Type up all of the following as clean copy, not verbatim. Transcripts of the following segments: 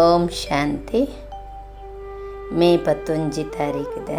ಓಂ ಶಾಂತಿ. ಮೇ 11 ತಾರೀಕಿದ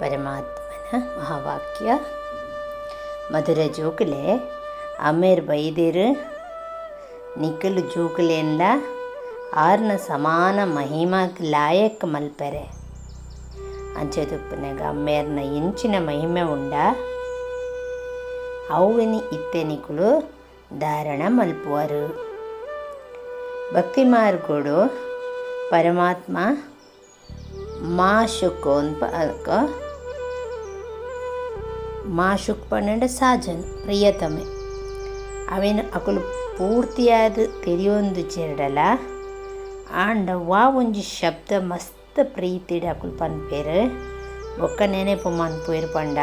ಪರಮಾತ್ಮನ ಮಹಾವಾಕ್ಯ. ಮಧುರ ಜೋಕುಲೆ ಅಮೇರ್ ಬೈದೇರು ನಿಖಲು ಜೋಕುಲೆಲ್ಲ ಆರ್ನ ಸಮಾನ ಮಹಿಮಾಕ್ ಲಾಯಕ್ ಮಲ್ಪರೆ ಅಂಚದುಪ್ಪನಾಗ ಅಮ್ಮೇರ್ನ ಇಂಚಿನ ಮಹಿಮೆ ಉಂಡ ಅವುನಿ ಇತ್ತೆನಿಕುಲು ಧಾರಣ ಮಲ್ಪುವರು. ಭಕ್ತಿ ಮಾರ್ಗೋಡು ಪರಮಾತ್ಮ ಮಾಶುಕ್ ಮಾಶುಕ್ ಪನ್ನಡ ಸಾಜನ್ ಪ್ರಿಯತಮೆ ಅವೇನು ಅಕುಲು ಪೂರ್ತಿಯಾದ ತಿಳಿಯೊಂದು ಚೆರಡಲ ಆಂಡ ವಾ ಒಂಜಿ ಶಬ್ದ ಮಸ್ತ್ ಪ್ರೀತಿಡ ಅಕುಲು ಪನ್ಪೇರು ಬೊಕ್ಕ ನೆನೆಪು ಮನ್ಪುಯರು ಪಂಡ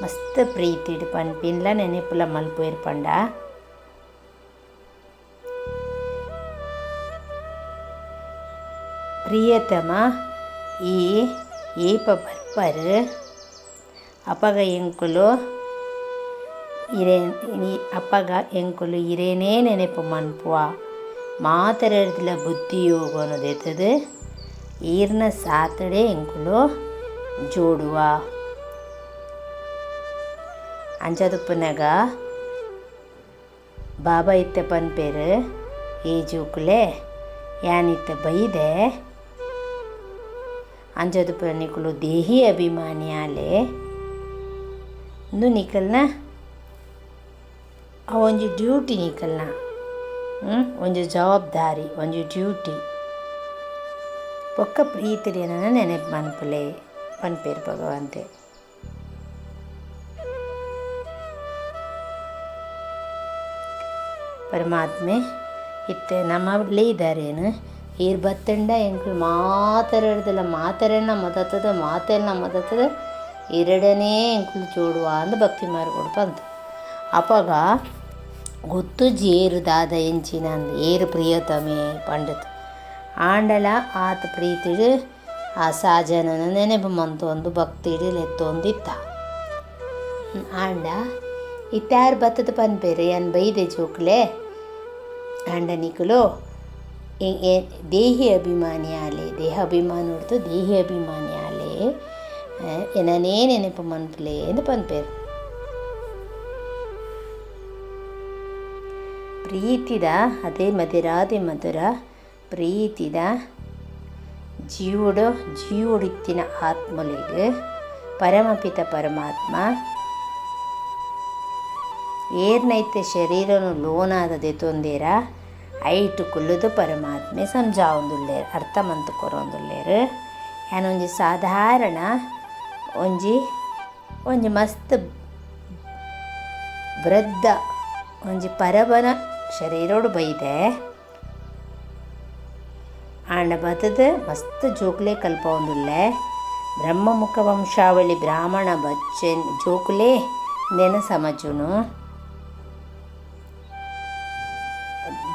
ಮಸ್ತ್ ಪ್ರೀತಿಡು ಪನ್ಪಿನ್ಲ ನೆನೆಪುಲ ಮಲ್ಪುಯರು ಪಂಡ ಪ್ರಿಯತಮ ಈ ಏಪ ಬರ್ಪರು ಅಪಗ ಎಂಕುಲು ಅಪಗ ಎಂಕುಲು ಇರೇನೇ ನೆನೆಪು ಮನ್ಪುವ ಮಾತರದಿಲ ಬುದ್ಧಿಯೋಗನು ದೆತ್ತದು ಈರ್ನ ಸಾತಡೆ ಎಂಕುಲು ಜೋಡುವ ಅಂಚದುಪ್ಪನಾಗ ಬಾಬಾ ಇತ್ತ ಪನ್ಪೇರು ಈ ಜೂಕುಲೆ ಯಾನಿತ್ತ ಬೈದೆ ಅಂಚದುಪ್ಪನ ನಿಕುಲು ದೇಹಿ ಅಭಿಮಾನಿಯಾಲೆ ಇಂದು ನಿಕಲ್ನ ಒಂಜಿ ಡ್ಯೂಟಿ ನಿಕಲ್ನ ಒಂಜಿ ಜವಾಬ್ದಾರಿ ಒಂಜಿ ಡ್ಯೂಟಿ ಪೊಕ್ಕ ಪ್ರೀತಿನ ನೆನಪು ಮನ್ಪುಲೆ ಪನ್ಪೇರು ಭಗವಂತೆ. ಪರಮಾತ್ಮೆ ಇತ್ತೆ ನಮ್ಮಲ್ಲೇ ಇದ್ದಾರೇನು ಈರ್ ಬತ್ತಂಡ ಎಂಕ್ಲು ಮಾತಾಡೋದಿಲ್ಲ ಮಾತಾಡೋಣ ಮದತ್ತದ ಎರಡನೇ ಎಂಕ್ಲು ಜೋಡುವ ಅಂದು ಭಕ್ತಿ ಮಾರ್ಗೋಡು ಬಂತು. ಅಪಗ ಗೊತ್ತು ಜೇರು ದಾದ ಎಂಚಿನ ಅಂದು ಏರು ಪ್ರಿಯತಮೆ ಪಂಡತು ಆಂಡಲ ಆತ ಪ್ರೀತಿಡು ಆ ಸಾಜನನ ನೆನೆಪು ಮಂತು ಒಂದು ಭಕ್ತಿಡು ಲೆತ್ತೊಂದಿತ್ತ ಆಂಡ ಇತ್ತಾರು ಬತ್ತದ ಪನ್ಪೇರು ಏನು ಬೈದೆ ಜೋಕ್ಲೆ ಆಂಡ ನಿಕುಲು ದೇಹಿ ಅಭಿಮಾನಿ ಆಲೆ ದೇಹ ಅಭಿಮಾನ ಹೊಡ್ತು ದೇಹಿ ಅಭಿಮಾನಿ ಆಲೆ ಏನನೇ ನೆನಪು ಮನ್ಪುಲೆ ಎಂದು ಪನ್ಪೇರು. ಪ್ರೀತಿದ ಅದೇ ಮಧುರಾದಿ ಮಧುರ ಪ್ರೀತಿದ ಜೀವುಡಿತ್ತಿನ ಆತ್ಮಲಿಗೆ ಪರಮಪಿತ ಪರಮಾತ್ಮ ಏರ್ನೈತೆ ಶರೀರನು ಲೋನಾದದೆ ತೊಂದೇರ ಐಟು ಕುಲ್ಲುದು ಪರಮಾತ್ಮೆ ಸಂಜಾವೊಂದುಲ್ಲೇರು ಅರ್ಥ ಮಂತು ಕೊರೊಂದುಲ್ಲೇರು. ಏನೊಂಜಿ ಸಾಧಾರಣ ಒಂಜಿ ಮಸ್ತ್ ವೃದ್ಧ ಒಂಜಿ ಪರಬನ ಶರೀರೋಡು ಬೈದೆ ಆಂಡ ಬತ್ತದ ಮಸ್ತ್ ಜೋಕುಲೆ ಕಲ್ಪೊಂದುಲ್ಲೆ ಬ್ರಹ್ಮಮುಖ ವಂಶಾವಳಿ ಬ್ರಾಹ್ಮಣ ಬಚ್ಚೆನ್ ಜೋಕುಲೆ ನೆನ ಸಮಜುನು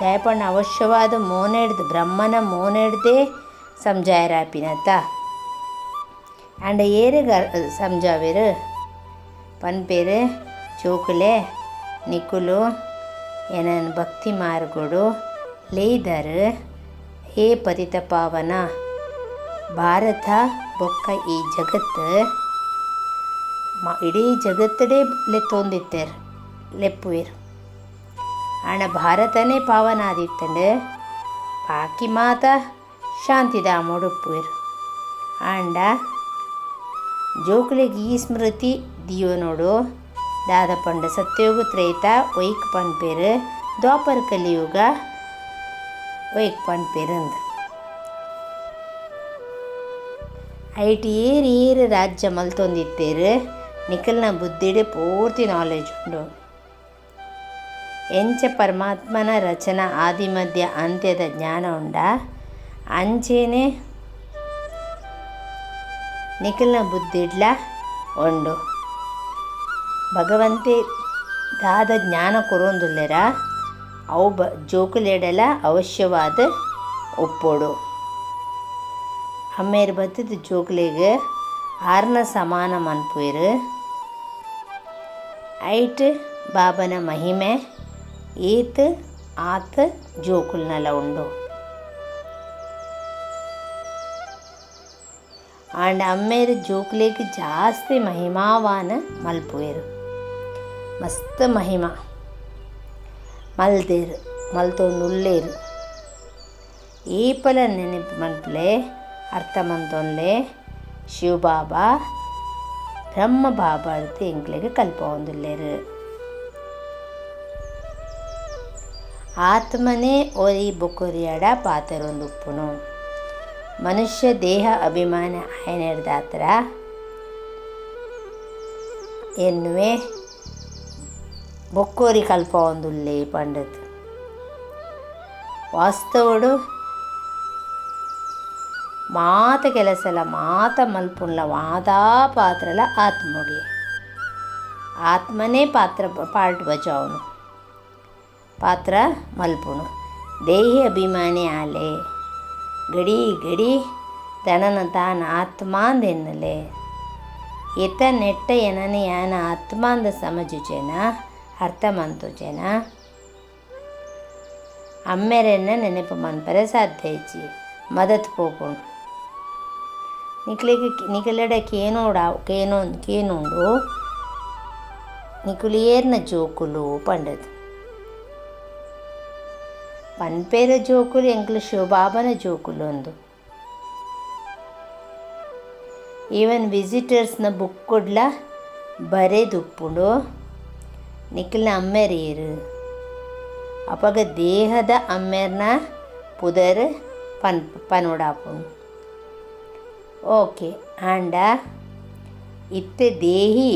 ದಯಪಣ್ಣ ಅವಶ್ಯವಾದ ಮೋನೆಡ್ದು ಬ್ರಹ್ಮನ ಮೋನೆಡ್ದೇ ಸಂಜಾಯರಾಪಿನತ್ತ ಆಂಡ ಏರೆಗ ಸಂಜಾವೇರು ಪನ್ಪೇರು ಜೋಕುಲೆ ನಿಕುಲು ಏನನ್ ಭಕ್ತಿ ಮಾರ್ಗೋಡು ಲೇದರು ಹೇ ಪತಿತ ಪಾವನ ಭಾರತ ಬೊಕ್ಕ ಈ ಜಗತ್ತು ಇಡೀ ಜಗತ್ತಡೇ ಲೆತ್ತೊಂದಿತ್ತೇರು ಲೆಪ್ಪುವೇರು ಆಂಡ ಭಾರತನೇ ಪಾವನ ಆದಿತ್ತಂಡು ಬಾಕಿ ಮಾತ ಶಾಂತಿಧಾಮೋಡುಪ್ಪುವೇರು ಆಂಡ ಜೋಕುಲೆಗೆ ಈ ಸ್ಮೃತಿ ದಿಯೋನೋಡು ದಾದ ಪಂಡ ಸತ್ಯೋಗ ತ್ರೇತ ಒಯ್ಕ್ ಪನ್ಪೇರು ದ್ವಾಪರ ಕಲಿಯುಗ ಒಯ್ಕ್ ಪನ್ಪೇರಂದು ಐಟಿ ಏರು ರಾಜ್ಯ ಮಲ್ತೊಂದಿತ್ತೇರು ನಿಖಲ್ನ ಬುದ್ಧಿಡೆ ಪೂರ್ತಿ ನಾಲೆಜ್ ಉಂಡು. ಎಂಚ ಪರಮಾತ್ಮನ ರಚನಾ ಆದಿಮಧ್ಯ ಅಂತ್ಯದ ಜ್ಞಾನ ಉಂಡ ಅಂಚೇನೆ ನಿಖಲ್ನ ಬುದ್ಧಿಡ್ಲ ಉಂಡು. ಭಗವಂತೆ ದಾದ ಜ್ಞಾನ ಕೊರೊಂದುಲ್ಲೆರ ಅವು ಜೋಕುಲೆಡಲ ಅವಶ್ಯವಾದ ಒಪ್ಪೋಡು ಅಮ್ಮೇರು ಬತ್ತದ ಜೋಕುಲೆಗೆ ಆರ್ನ ಸಮಾನ ಮನ್ಪುವೆರು ಐಟ್ ಬಾಬನ ಮಹಿಮೆ ಏತ್ ಆತ ಜೋಕುಲ್ನಲ ಉಂಡು. ಆಂಡ ಅಮ್ಮೇರು ಜೋಕ್ಲೆಗ್ ಜಾಸ್ತಿ ಮಹಿಮಾವಾನ ಮಲ್ಪುವೆರು. ಮಸ್ತ್ ಮಹಿಮಾ ಮಲ್ದೇರು ಮಲ್ತೊಂದುಲ್ಲೇರು. ಏಪಲ ನೆನಪು ಮನ್ಪುಲೆ ಅರ್ಥ ಮಂತೊನ್ಲೆ ಶಿವಬಾಬಾ ಬ್ರಹ್ಮ ಬಾಬಾ ಅಡ್ದು ಎಂಕ್ಲೆಗ್ ಕಲ್ಪೊಂದುಲ್ಲೆರು. ಆತ್ಮನೇ ಒರಿ ಬೊಕೊರಿಯಡ ಪಾತೆರೊಂದುಪ್ಪುನು. ಮನುಷ್ಯ ದೇಹ ಅಭಿಮಾನ ಆಯನ ಹಿಡ್ದಾತ್ರ ಎನ್ನುವೆ ಬೊಕ್ಕೋರಿ ಕಲ್ಪೊಂದುಲ್ಲೆ ಪಂಡದು. ವಾಸ್ತವಡು ಮಾತ ಕೆಲಸಲ ಮಾತ ಮಲ್ಪುನ್ಲ ವಾದಾ ಪಾತ್ರಲ ಆತ್ಮಗೆ. ಆತ್ಮನೇ ಪಾರ್ಟ್ ಬಚಾವನು ಪಾತ್ರ ಮಲ್ಪುನು. ದೇಹಿ ಅಭಿಮಾನಿ ಆಲೆ ಗಡಿ ಗಡಿ ತನನ ತಾನು ಆತ್ಮಾಂದೆನ್ನಲೆ ಎತ ನೆಟ್ಟ ಎನನೆ ಯಾನ ಆತ್ಮಾಂದ ಸಮಜುಚೆನ ಅರ್ಥ ಮಂತುಚೆನ ಅಮ್ಮೆರೆನ್ನ ನೆನಪು ಮನ್ಪರೆ ಸಾಧ್ಯ ಇಚ್ಚಿ ಮದತ್ ಪೋಪುಂಡು. ನಿಖಿಲೆಡ ಕೇನುಂಡು ನಿಖುಲಿಯೇರ್ನ ಜೋಕುಲು ಪಂಡದು. ಪನ್ಪೇರ ಜೋಕುಲು ಎಂಕ್ಲು ಶಿವಬಾಬನ ಜೋಕುಲು ಒಂದು. ಈವನ್ ವಿಸಿಟರ್ಸ್ನ ಬುಕ್ ಕೊಡ್ಲ ಬರೆದುಪ್ಪುಂಡು ನಿಖಿಲ್ನ ಅಮ್ಮೆರೇರು ಅಪಗ ದೇಹದ ಅಮ್ಮೆರ್ನ ಪುದರ್ ಪನೋಡಾಪುಂಡು. ಓಕೆ ಆಂಡ ಇತ್ತೆ ದೇಹಿ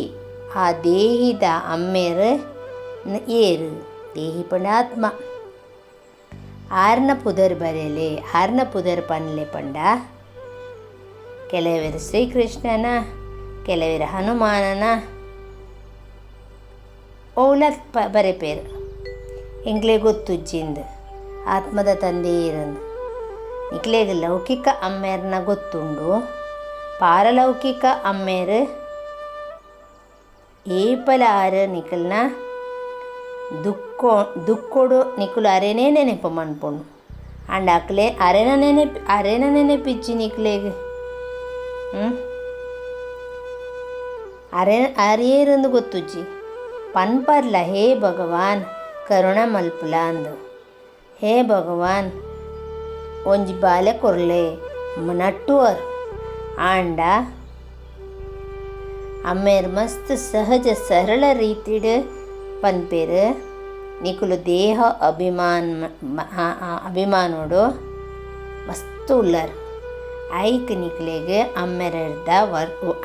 ಆ ದೇಹಿದ ಅಮ್ಮೆರ್ ಏರು ದೇಹಿ ಪಂಡ ಆತ್ಮ. ಆರ್ನ ಪುದರ್ ಬರೆಯಲೆ ಆರ್ನ ಪುದರ್ ಪನ್ಲೆ ಪಂಡ ಕೆಲವರು ಶ್ರೀಕೃಷ್ಣನ ಕೆಲವರು ಹನುಮಾನನ ಓಲ ಬರೆಪೇರು ಎಂಕ್ಲೆ ಗೊತ್ತುಜ್ಜಿಂದು ಆತ್ಮದ ತಂದೆ ಇರಂದು. ನಿಕ್ಲೆಗ್ ಲೌಕಿಕ ಅಮ್ಮೇರ್ನ ಗೊತ್ತುಂಡು. ಪಾರಲೌಕಿಕ ಅಮ್ಮೇರು ಏಪಲ ಆರು ನಿಖಲ್ನ ದುಕ್ಕೊಡು ನಿಖುಲು ಅರೆನೇ ನೆನಪು ಮನ್ಪುಂಡು. ಅಂಡ್ ಅಕ್ಲೆ ಅರೆನ ನೆನಪಿಚ್ಚಿ ನಿಕ್ಲೆಗ್ ಅರೇರಂದು ಗೊತ್ತುಜ್ಜಿ ಪನ್ಪರ್ಲ ಹೇ ಭಗವಾನ್ ಕರುಣ ಮಲ್ಪುಲ ಅಂದು. ಹೇ ಭಗವಾನ್ ಒಂಜಿ ಬಾಲೆ ಕೊರ್ಲೆ ನಟ್ಟುವರು ಆಂಡ ಅಮ್ಮೇರ್ ಮಸ್ತ್ ಸಹಜ ಸರಳ ರೀತಿಡ್ ಪನ್ಪೇರು ನಿಖುಲು ದೇಹ ಅಭಿಮಾನೋಡು ಮಸ್ತ್ ಉಳ್ಳರು. ಐಕ್ ನಿಕ್ಲೆಗ್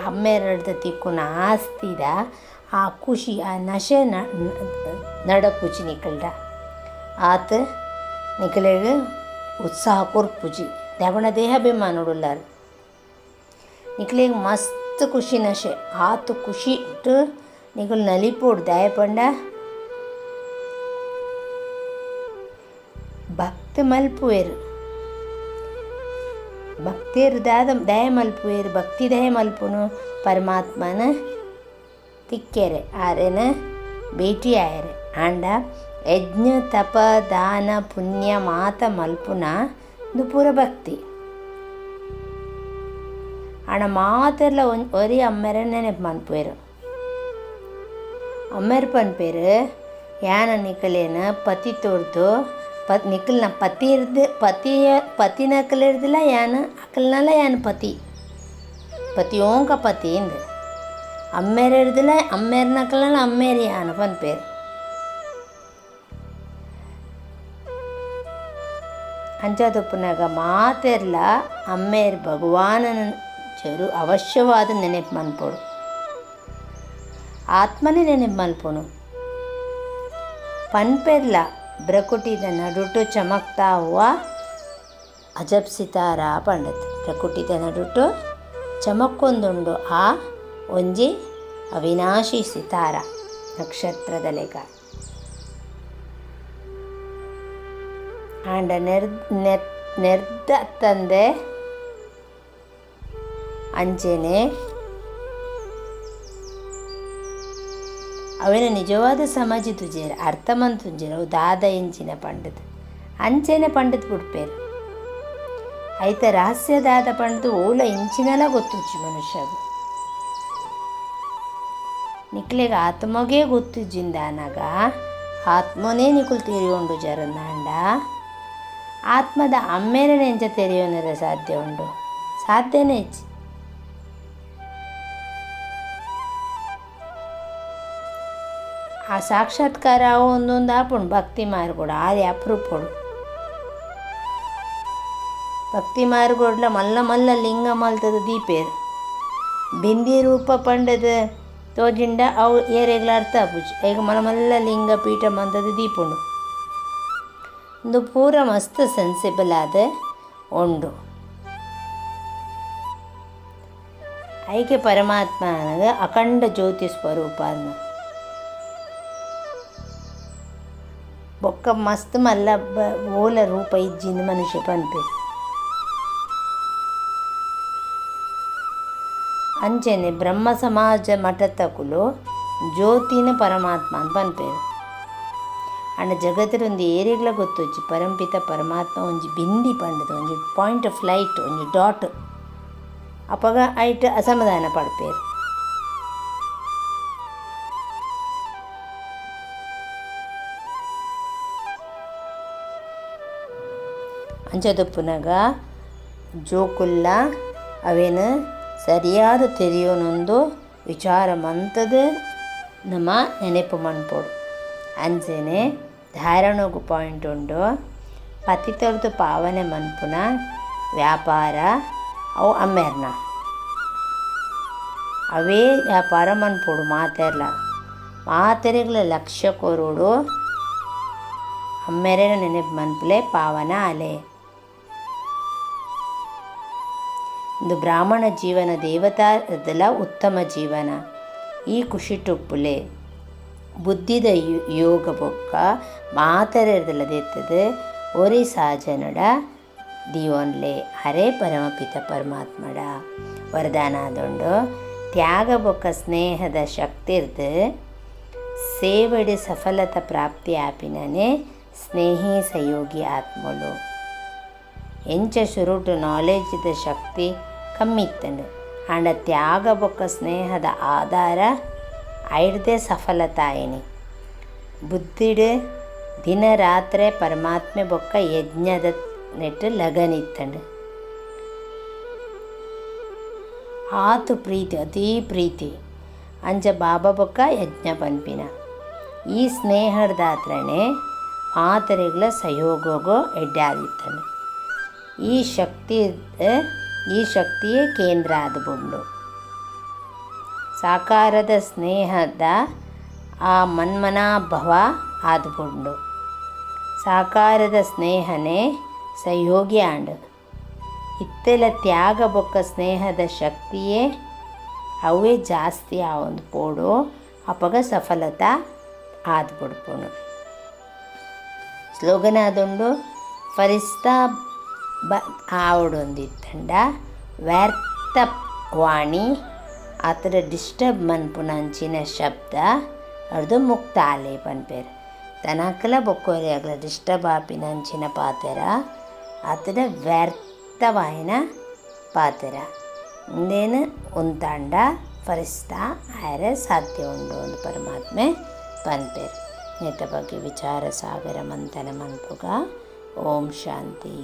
ಅಮ್ಮೆರಡ್ದ ತಿಕ್ಕುನ ಆಸ್ತಿದ ಆ ಖುಷಿ ಆ ನಶೆ ನಡಪುಜಿ ನಿಖಲ್ಡ ಆತ ನಿಖಲೆಗ್ ಉತ್ಸಾಹ ಕೊರ್ಪುಜಿ ದಗುಣ ದೇಹಾಭಿಮಾನೋಡುಲ್ಲಾರು. ನಿಖಲೆಗ್ ಮಸ್ತ್ ಖುಷಿ ನಶೆ ಆತು ಖುಷಿ ಇಟ್ಟು ನಿಖಲು ನಲಿಪೋಡು ದಯಪಂಡ ಭಕ್ತಿ ಮಲ್ಪುವೆರು. ಭಕ್ತಿಯರು ದಯ ಮಲ್ಪುವೆರು ಭಕ್ತಿ ದಯ ಮಲ್ಪುನು ಪರಮಾತ್ಮನ ತಿಕ್ಕೆರೆ ಆರೆನ ಭೇಟಿ ಆಯರೆ ಆಂಡ ಯಜ್ಞ ತಪ ದಾನ ಪುಣ್ಯ ಮಾತ ಮಲ್ಪುನ ಇದು ಪೂರ ಭಕ್ತಿ. ಆಂಡ ಮಾತೆಲ್ಲ ಒರಿ ಅಮ್ಮೆರ ನೆನಪು ಮನ್ಪುವೆರು. ಅಮ್ಮೆರ್ ಪನ್ಪೇರು ಯಾನ ನಿಖಲೇನ ಪತಿ ತೋರ್ದು ನಿಖಲ್ನ ಪತಿ ಇರ್ದು ಪತಿನ ಅಕ್ಕಲ್ ಇರ್ದಿಲ್ಲ ಯಾನ ಅಕ್ಕಲ್ನಲ್ಲ ಯಾನ ಪತಿಯೋಂಕ ಪತಿ ಇಂದು ಅಮ್ಮೇರ ಇರ್ದಿಲ್ಲ ಅಮ್ಮೇರ್ನ ಅಕ್ಕಲ್ನಲ್ಲ ಅಮ್ಮೇರಿ ಯಾನ ಪನ್ಪೇರು. ಅಂಚಾದೊಪ್ಪುನಾಗ ಮಾತೆರ್ಲ ಅಮ್ಮೇರ್ ಭಗವಾನನ ಚರು ಅವಶ್ಯವಾದ ನೆನಪು ಮನ್ಪೋಡು. ಆತ್ಮನೇ ನೆನಪು ಮಲ್ಪುನು. ಪನ್ಪೆರ್ಲ ಬ್ರಕುಟಿದ ನಡುಟು ಚಮಕ್ತಾ ಹುವ ಅಜಬ್ ಸಿತಾರ ಪಂಡತ್. ಬ್ರಕುಟಿದ ನಡುಟು ಚಮಕ್ಕೊಂದುಂಡು ಆ ಒಂಜಿ ಅವಿನಾಶಿ ಸಿತಾರ ನಕ್ಷತ್ರದ ಲೆಗ. ಆಂಡ ನೆರ್ದ ತಂದೆ ಅಂಚೆನೆ ಅವಿನ ನಿಜವಾದ ಸಮಾಜಿ ತುಜೇರ ಅರ್ಥಮಂತ್ ತುಜೇರ ಅವು ದಾದ ಎಂಚಿನ ಪಂಡದ್ ಅಂಚೆನೆ ಪಂಡದ್ ಬಿಡ್ಪೇರು. అయితే రహస్యదాత పండు ఓల ఇంచినలా ಗೊತ್ತುಚ್ಚಿ ಮನುಷ್ಯದು ನಿಕ್ಲೆಗೆ ಆತ್ಮಗೆ ಗೊತ್ತಿಜ್ಜಿಂದಾನಾಗ ಆತ್ಮನೇ ನಿಕುಲು ತೆರೆಯುಂಡು ಜರಂದಾಂಡ ಆತ್ಮದ ಅಮ್ಮೇಲೆ ನೆಂಚ ತೆರೆಯೋನರ ಸಾಧ್ಯ ಉಂಡು ಸಾಧ್ಯನೇ ಇಚ್ಚಿ ಆ ಸಾಕ್ಷಾತ್ಕಾರ ಒಂದೊಂದು ಆಪುಂಡು ಭಕ್ತಿ ಮಾರ್ಗೋಡು ಆದಿ ಅಪರೂಪಡು ಭಕ್ತಿ ಮಾರ್ಗೋಡ್ಲ ಮಲ್ಲ ಮಲ್ಲ ಲಿಂಗ ಮಲ್ತದ ದೀಪೇರು ಬಿಂದಿ ರೂಪ ಪಂಡದ ತೋಜಿಂಡ ಅವು ಏರೆಗ್ಲ ಅರ್ಥ ಆಪುಜಿ ಈಗ ಮಲ್ಲ ಮಲ್ಲ ಲಿಂಗ ಪೀಠ ಮಂತದ ದೀಪುಂಡು ಒಂದು ಪೂರ ಮಸ್ತ್ ಸೆನ್ಸಿಬಲ್ ಆದ ಉಂಡು ಐಕೆ ಪರಮಾತ್ಮ ಅನ್ನೋದು ಅಖಂಡ ಜ್ಯೋತಿ ಸ್ವರೂಪ ಅನ್ನ ಬೊಕ್ಕ ಮಸ್ತ್ ಮಲ್ಲ ಓಲ ರೂಪ ಇಜ್ಜಿಂದ ಮನುಷ್ಯ ಪನ್ಪೆ ಅಂಚೆನೆ ಬ್ರಹ್ಮ ಸಮಾಜ ಮಠ ತಕುಲು ಜ್ಯೋತಿನ ಪರಮಾತ್ಮ ಅಂತ ಪನ್ಪೇರು ಅಂಡ ಜಗತ್ತರ ಒಂದು ಏರಿಯಾಗ್ಲ ಗೊತ್ತೊಚ್ಚಿ ಪರಂಪಿತ ಪರಮಾತ್ಮ ಒಂಜಿ ಬಿಂದಿ ಪಂಡದ ಒಂಜಿ ಪಾಯಿಂಟ್ ಆಫ್ ಲೈಟ್ ಒಂಜಿ ಡಾಟ್ ಅಪಗ ಐಟ್ ಅಸಮಾಧಾನ ಪಡ್ಪೇರು ಅಂಚದಪ್ಪುನಾಗ ಜೋಕುಲ್ಲ ಅವೇನು ಸರಿಯಾದ ತೆರೆಯೋನೊಂದು ವಿಚಾರ ಮಂತದ ನಮ್ಮ ನೆನಪು ಮನ್ಪೋಡು ಅಂಚೆನೆ ಧಾರಣಗೂ ಪಾಯಿಂಟ್ ಉಂಡು ಪತಿತರದು ಪಾವನೆ ಮನ್ಪುನ ವ್ಯಾಪಾರ ಅವು ಅಮ್ಮೇರ್ನ ಅವೇ ವ್ಯಾಪಾರ ಮನ್ಪೋಡು ಮಾತೆರೆಗಳ ಲಕ್ಷ್ಯ ಕೊರೋಡು ಅಮ್ಮೆರೆನ ನೆನಪು ಮನ್ಪುಲೆ ಪಾವನ ಅಲೆ ಇಂದು ಬ್ರಾಹ್ಮಣ ಜೀವನ ದೇವತಾದಲ ಉತ್ತಮ ಜೀವನ ಈ ಖುಷಿ ಟುಪ್ಪುಲೆ ಬುದ್ಧಿದ ಯೋಗ ಬೊಕ್ಕ ಮಾತರೆದಲ್ಲದೆತ್ತದು ಒರಿ ಸಾಜನಡ ದಿಯೋನ್ಲೆ ಹರೇ ಪರಮಪಿತ ಪರಮಾತ್ಮಡ ವರದಾನ ಆದೊಂಡು ತ್ಯಾಗ ಬೊಕ್ಕ ಸ್ನೇಹದ ಶಕ್ತಿರ್ದು ಸೇವಡಿ ಸಫಲತ ಪ್ರಾಪ್ತಿ ಆಪಿನನೆ ಸ್ನೇಹಿ ಸಯೋಗಿ ಆತ್ಮಲು ಎಂಚ ಶುರುಟು ನಾಲೆಜ್ದ ಶಕ್ತಿ ಕಮ್ಮಿತ್ತಂಡು ಅಂಡ ತ್ಯಾಗ ಬೊಕ್ಕ ಸ್ನೇಹದ ಆಧಾರ ಐಡ್ದೆ ಸಫಲತಾಯಿನಿ ಬುದ್ಧಿಡು ದಿನ ರಾತ್ರಿ ಪರಮಾತ್ಮೆ ಬೊಕ್ಕ ಯಜ್ಞದ ನೆಟ್ಟು ಲಗನಿತ್ತಂಡು ಆತು ಪ್ರೀತಿ ಅತೀ ಪ್ರೀತಿ ಅಂಚ ಬಾಬಾ ಬೊಕ್ಕ ಯಜ್ಞ ಪನ್ಪಿನ ಈ ಸ್ನೇಹದಾತ್ರನೇ ಮಾತರೆಗಳ ಸಹಯೋಗೋ ಎಡ್ಡೆ ಆದಿತ್ತಂಡು ಈ ಶಕ್ತಿಯೇ ಕೇಂದ್ರ ಆದುಬುಂಡು ಸಾಕಾರದ ಸ್ನೇಹದ ಆ ಮನ್ಮನಾಭವ ಆದುಬುಂಡು ಸಾಕಾರದ ಸ್ನೇಹನೇ ಸಹಯೋಗಿ ಆಂಡು ಇತ್ತೆಲ ತ್ಯಾಗ ಬೊಕ್ಕ ಸ್ನೇಹದ ಶಕ್ತಿಯೇ ಅವೇ ಜಾಸ್ತಿ ಆ ಒಂದು ಪೋಡು ಅಪಗ ಸಫಲತಾ ಆದ್ಬಿಡ್ಪುಣು ಸ್ಲೋಗನ್ ಆದುಂಡು ಫರಿಸ್ತಾ ಆವಡೊಂದಿತ್ತಂಡ ವ್ಯರ್ಥ ವಾಣಿ ಆತರ ಡಿಸ್ಟರ್ಬ್ ಮನ್ಪುನಂಚಿನ ಶಬ್ದ ಅದು ಮುಕ್ತ ಆಲೆ ಪನ್ಪೇರು ತನಕಲ ಬೊಕ್ಕೋರಿ ಆಗಲ ಡಿಸ್ಟರ್ಬ್ ಆಪಿನಂಚಿನ ಪಾತೆರ ಆತರ ವ್ಯರ್ಥವಾಯಿನ ಪಾತೆರ ಇಂದೇನು ಉಂತಾಂಡ ಫರಿಸ್ತಾ ಆಯರೆ ಸಾಧ್ಯ ಉಂಡು ಒಂದು ಪರಮಾತ್ಮೆ ಪನ್ಪೇರು ನೆತ್ತ ಬಗ್ಗೆ ವಿಚಾರ ಸಾಗರ ಮಂಥನ ಮನ್ಪುಗ ಓಂ ಶಾಂತಿ.